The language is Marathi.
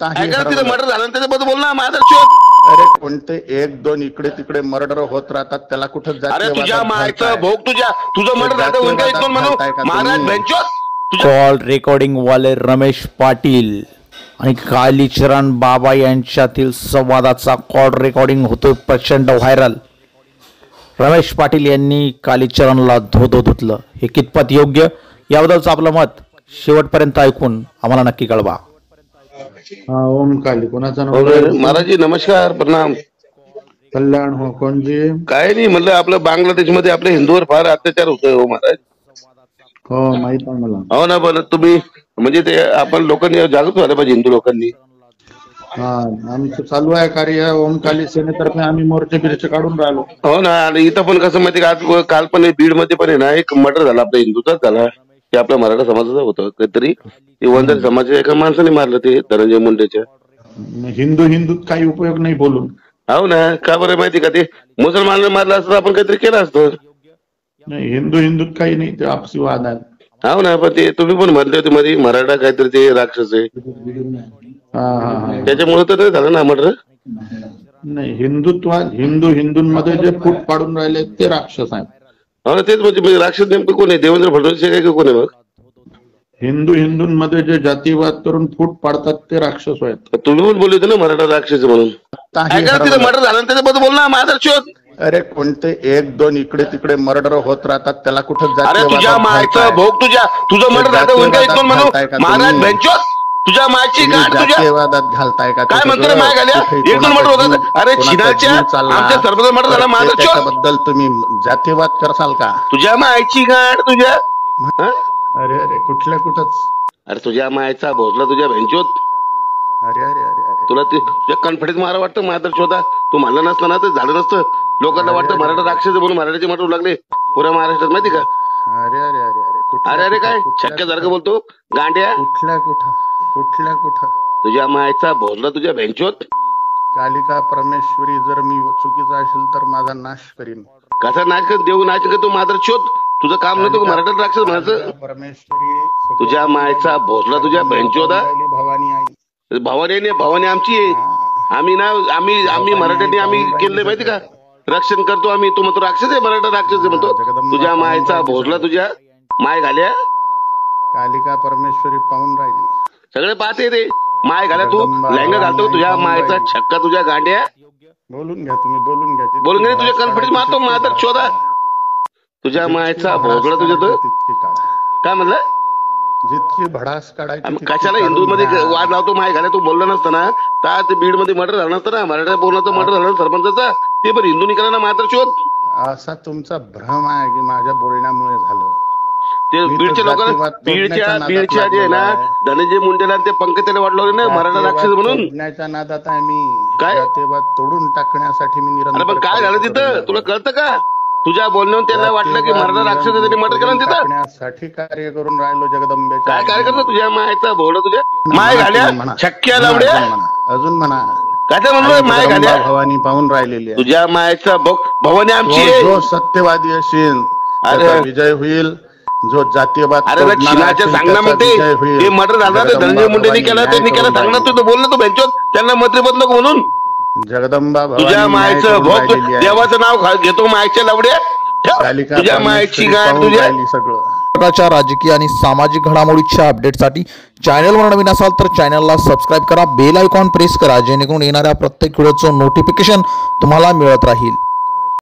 कोणताही तिथे मर्डर झालं त्याच्याबद्दल बोल ना माझा शोध. अरे कोणते एक दोन इकडे तिकडे मर्डर होत राहतात त्याला कुठं अरे तुझ्या जातीयवादात मायचं घालताय? भोग तुझं मर्डर झालं उनका एक दोन म्हणून घालताय का महाराज तुम्ही? बेंचोस कॉल रेकॉर्डिंग वाले रमेश पाटील आणि कालीचरण बाबा यांच्यातील संवादाचा कॉल रेकॉर्डिंग होतोय प्रचंड व्हायरल. रमेश पाटील यांनी कालीचरणला धो धुतलं. हे कितपत योग्य याबद्दलचं आपलं मत शेवटपर्यंत ऐकून आम्हाला नक्की कळवा. ओम काली कोणाचा नंबर? महाराज जी नमस्कार प्रणाम. कल्याण हो कोणजी? काय नाही म्हणलं आपलं बांगलादेशमध्ये आपल्या हिंदूवर फार अत्याचार होतोय हो महाराज. हो माहित आहे मला. हो ना पण तुम्ही म्हणजे ते आपण लोकांनी जागृत व्हायला पाहिजे हिंदू लोकांनी. हा आमचं चालू आहे कार्य ओमकाली सेनेतर्फे आम्ही मोर्चे बिर्चे काढून राहिलो. हो ना आणि इथं पण कसं माहिती का काल पण बीड मध्ये पण आहे ना एक मर्डर झाला आपल्या हिंदूचाच झाला ते आपल्या मराठा समाजाचा होतं काहीतरी ते वंजारी समाजाच्या एका माणसाने मारलं ते धनंजय मुंडेच्या. हिंदूत काही उपयोग नाही बोलून. हो ना का बरं माहिती का ते मुसलमानाने मारलं असतं आपण काहीतरी केलं असतं. नाही हिंदूत काही नाही ते आपसी वाद आहेत. हो ना पण ते तुम्ही पण म्हणले होते मध्ये मराठा काहीतरी ते राक्षस आहे त्याच्यामुळे तर झालं ना मर्डर. नाही हिंदूंमध्ये जे फूट पाडून राहिले ते राक्षस आहेत. हो ना तेच म्हणजे राक्षस नेमकं कोण आहे देवेंद्र फडणवीस काय कोण आहे मग? हिंदूंमध्ये जे जातीवाद करून फूट पाडतात ते राक्षस आहेत. तुम्ही पण बोलले होते ना मराठा राक्षस म्हणून. तिथे मर्डर झालं त्याच्याबद्दल बोल ना माझा शोध. अरे कोणते एक दोन इकडे तिकडे मर्डर होत राहतात त्याला कुठं अरे तुझ्या मायचं भोग तुझं मर्डर झालं उनका एक दोन म्हणून महाराज बेंचोस तुझ्या मायची गाठ तुझ्या जातीयवादात घालताय का? काय म्हणतो रे माय घाल्या एक दोन मर्डर होतात. अरे चिनाच्या आमच्या सरपंच मर्डर झाला माझा शोध. त्याच्याबद्दल तुम्ही जातीवाद करसाल का? तुझ्या मायची गाठ तुझ्या. अरे अरे कुठच. अरे तुझ्या मायचा भोसला तुझ्या बेंचोत. अरे अरे अरे अरे तुला ते तुझ्या कॉन्फिडन्स मारा वाटतं माझा शोधा तू म्हणलं नसतं ना तर झालं नसतं. लोकांना वाटतं मराठा राक्षस म्हणून मराठ्याचे मर्डर लागले पुऱ्या महाराष्ट्रात माहिती का? अरे अरे अरे अरे अरे अरे काय छक्क्यासारखं बोलतो गांड्या. कुठल्या तुझ्या मायचा भोसला तुझ्या बेंचोत. कालिका परमेश्वरी जर मी चुकीचा असेल तर माझा नाश करीन. कसा नाच कर देऊ नाच कर तू माझा शोध तुझं काम नव्हतं मराठा राक्षस म्हणायचं. परमेश्वरी तुझ्या मायचा भोसला तुझ्या बेंचोदा. भवानी आई भवानी आमची आहे. आम्ही ना आम्ही मराठ्यांनी आम्ही केलंय माहिती का रक्षण करतो आम्ही. तू म्हणतो राक्षस आहे मराठा राक्षस आहे म्हणतो. तुझ्या मायचा भोसला तुझ्या माय घाल्या. कालिका परमेश्वरी पाहून राहिली सगळे पाहते ते माय घाल्या. तू लहंगा घालतो तुझ्या मायचा छक्का तुझ्या गांड्या. बोलून घ्या तुम्ही बोलून घे तुझ्या कॉन्फिडन्स मारतो माझा शोधा. तुझ्या मायचा भोसला तुझ्या तो काय म्हणलं जितकी भडास काढायची कशाला हिंदू मध्ये वाद लावतो माय घाल्या. तू बोलला नसतं ना तर ते बीड मध्ये मर्डर झालं नसतं ना. मराठा बोलण्याचं मर्डर झालं सरपंचाचा ते पण हिंदूनी करा ना माझा शोध. असा तुमचा भ्रम आहे की माझ्या बोलण्यामुळे झालं. ते बीडच्या लोकांना बीडच्या जे ना धनंजय मुंडेला ते पंकजाला वाटलं ना मराठा राक्षस म्हणून. नादात आहे मी काय जातीवाद तोडून टाकण्यासाठी मी अरे पण काय झालं तिथं तुला कळतं का? तुझ्या बोलण्यावर त्यांना वाटलं की मराठा राक्षस त्यांनी मर्डर केला तिथं. टाकण्यासाठी कार्य करून राहिलो जगदंबे. काय कार्य करतो तुझ्या मायचा भोवला तुझ्या माय घाल्या छक्क्या लावड्या अजून म्हणा काय म्हणलं माय घाल्या. भवानी पाहून राहिलेली तुझ्या मायचा भवानी आमची जो सत्यवादी असेल त्याचा विजय होईल. जो जातीयवाद अरे चिनाच्या सांगण्यामध्ये ते मर्डर झालं ते धनंजय मुंडेंनी केलं त्यांनी केलं सांगणार तू बोल ना तू बेंचोत त्यांना मंत्रिपद नको म्हणून. जगदंबा तुझ्या मायचं भोग देवाचं नाव घेतो मायच्या लावड्या. तुझ्या मायची गाठ तुझ्या सगळं राजकीय आणि सामाजिक घडामोडीच्या अपडेटसाठी चॅनलवर नवीन असाल तर चॅनलला सबस्क्राईब करा. बेल आयकॉन प्रेस करा जेणेकरून येणाऱ्या प्रत्येक व्हिडिओचं नोटिफिकेशन तुम्हाला मिळत राहील.